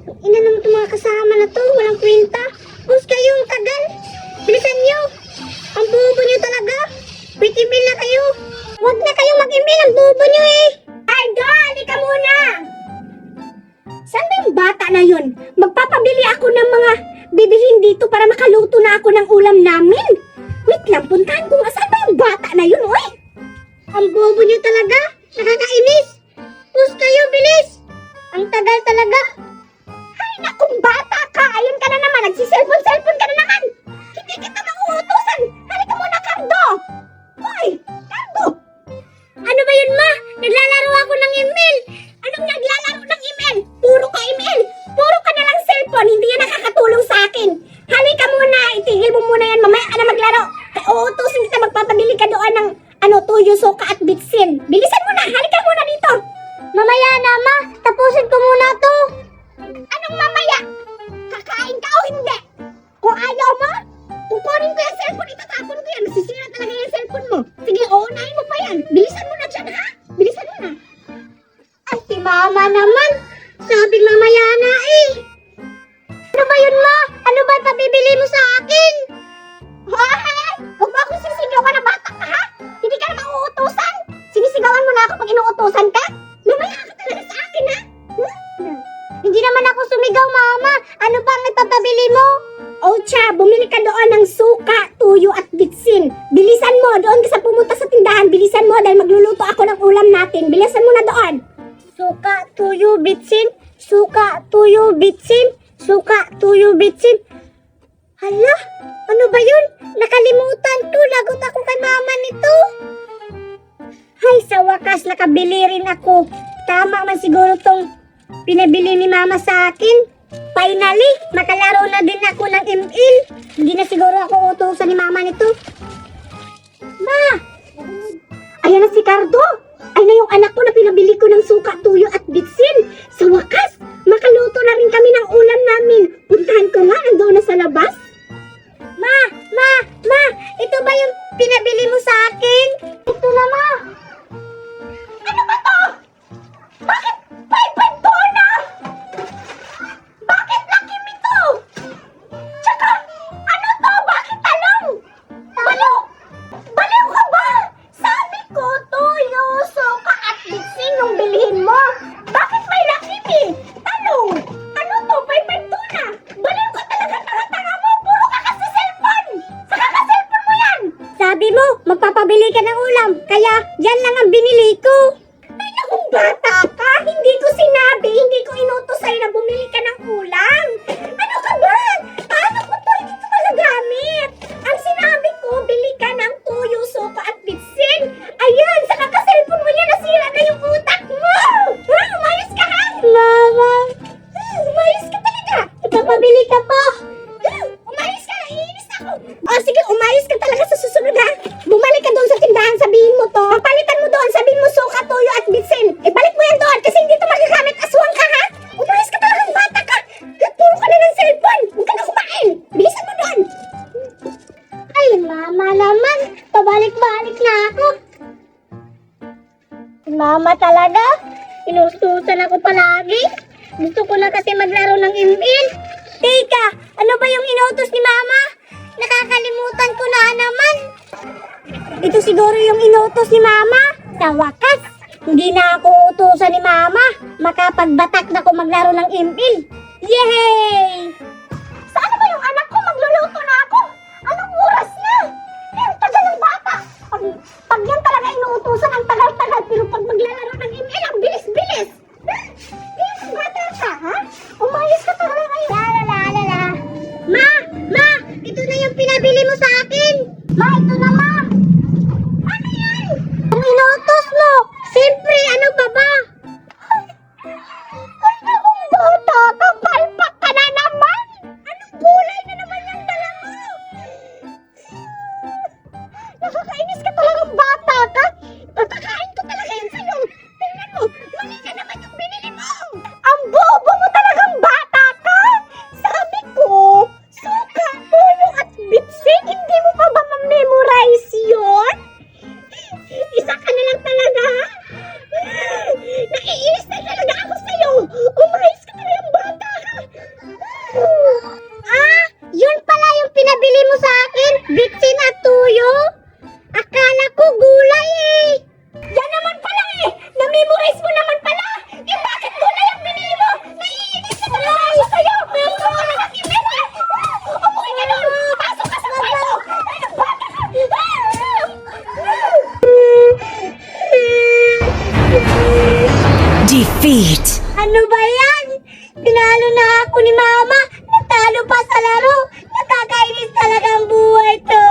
Ina naman itong mga kasama na to. Walang kwenta. Bus kayo, ang tagal. Bilisan nyo. Ang bobo nyo talaga. Quit-email na kayo. Huwag na kayo mag-email. Ang bobo nyo eh. Ardo, halika muna. Saan ba yung bata na yun? Magpapabili ako ng mga bibilhin dito para makaluto na ako ng ulam namin. Wait lang, puntahan ko nga. Saan ba yung bata na yun, oy? Ang bobo nyo talaga. Nakakainis. Bus kayo, bilis. Ang tagal talaga. Ay, nakong bata ka. Ayun ka na naman. Nagsiselfon-selfon ka na naman. Hindi kita mauutusan. Halika muna, Cardo. Hoy, Cardo. Ano ba yun, ma? Naglalaro ako ng email. Anong naglalaro ng email? Puro ka email. Puro ka na lang cellphone. Hindi yan nakakatulong sa akin. Halika muna. Itigil mo muna yan. Mamaya ka na maglaro. Uutusin kita. Magpapabili ka doon ng tuyo, soka at bitsin. Bilisan mo na. Halika muna dito. Mamaya na, ma. Tapusin ko muna to. Anong mamaya? Kakain ka o hindi? Kung ayaw mo, kukunin ko yung cellphone, itatapon ko yan. Nasisira talaga yung cellphone mo. Sige, uunahin mo pa yan. Bilisan mo na dyan, ha? Bilisan mo na. Ay, si mama naman. Sabing mamaya na eh. Ano ba yun, ma? Ano ba pabibili mo sa akin? Hoy! Huwag mo akong sisigawan na bata ka, ha? Hindi ka na mauutusan. Sinisigawan mo na ako pag inuutusan ka? Mamaya ka talaga sa akin, ha? Hindi naman ako sumigaw, mama. Ano bang ipapabili mo? Ocha, bumili ka doon ng suka, tuyo at bitsin. Bilisan mo, doon ka sa pumunta sa tindahan. Bilisan mo dahil magluluto ako ng ulam natin. Bilisan mo na doon. Suka, tuyo, bitsin. Suka, tuyo, bitsin. Suka, tuyo, bitsin. Hala, ano ba yun? Nakalimutan ko. Lagot ako kay mama nito. Ay, sa wakas, nakabili rin ako. Tama man siguro tong pinabili ni mama sa akin. Finally, makalaro na din ako ng ML. Hindi na siguro ako utusan ni mama nito. Ma! Ayan na si Cardo. Ay na yung anak ko na pinabili ko ng suka, tuyo at bitsin. Sa wakas, makaluto na rin kami ng ulam namin. Puntahan ko nga, nandoon na sa labas. Ma! Ito ba yung pinabili mo sa akin? Ito na, ma! Ano ba to? Bakit 5 doon na? Bakit laki ito? Tsaka, ano to? Bakit talong? Baliw ka ba? Sabi ko, tuyo, suka at bitsin yung bilhin mo. Bakit may laki talong? Ano to? 5 doon na? Baliw ka talaga, tanga-tanga mo. Puro ka kasi cellphone. Saka ka cellphone mo yan. Sabi mo, magpapabili ka ng ulam. Kaya, yan lang ang binili ko. Ay, nakong bata ka. Hindi ko sinabi, hindi ko inutos sa'yo na bumili ka ng ulam. Ano ka ba? Paano ko to? Hindi ko magagamit. Ang sinabi ko, bili ka ng tuyo, suka at bitsin. Ayan, saka ka-cellphone mo yan. Nasira na yung utak mo. Ha? Umayos ka, ha? Mama. Umayos ka talaga. Ipapabili ka pa. Umayos ka. Iinis ako. O sige, umayos ka talaga sa susunod, ha? Bumalik ka doon sa tindahan. Sabihin mo to. Papalitan mo doon. Sabihin mo suka, tuyo at bitsin. Ibalik mo yan doon kasi hindi to magagamit. Aswang ka, ha? Umayos ka talagang bata ka. Puro ka na ng cellphone. Huwag ka na kumain. Bilisan mo doon. Ay, mama naman. Pabalik-balik na ako. Mama talaga. Inustusan ako palagi. Gusto ko na kasi maglaro ng ML. Teka, ano ba yung inutos ni mama? Nakakalimutan ko na naman. Ito siguro yung inutos ni mama. Sa wakas, hindi na ako utusan ni mama. Makapagbatak na ko maglaro ng ML. Yay! Saan ba yung anak ko? Magluluto na ako. Anong oras na? Ang tagal ng bata. Pag yan talaga inuutusan, ang tagal-tagal. Pero pag maglalaro ng ML, ang bilis-bilis. Ang bata ka, ha? Umayos ka talaga ngayon. Lalala. Ma! Ito na yung pinabili mo sa akin. Ma, ito na, ma. Ano yan? Ang inuutos mo. Siyempre, ano ba ba? Ay, nakong bata ka. Palpak ka na naman. Anong gulay na naman yung dala mo? Nakakainis ka talagang bata ka. Pagkakain ko talaga yan sa'yo. Tingnan mo, mali na naman yung binili mo. Ang bobo mo talagang bata ka. Sabi ko, suka, tuyo at bitsin. Hindi mo pa ba ma-memorize defeat. Ano ba yan? Pinalo na ako ni Mama. Natalo pa sa laro. Nakakainis talaga ang buhay to.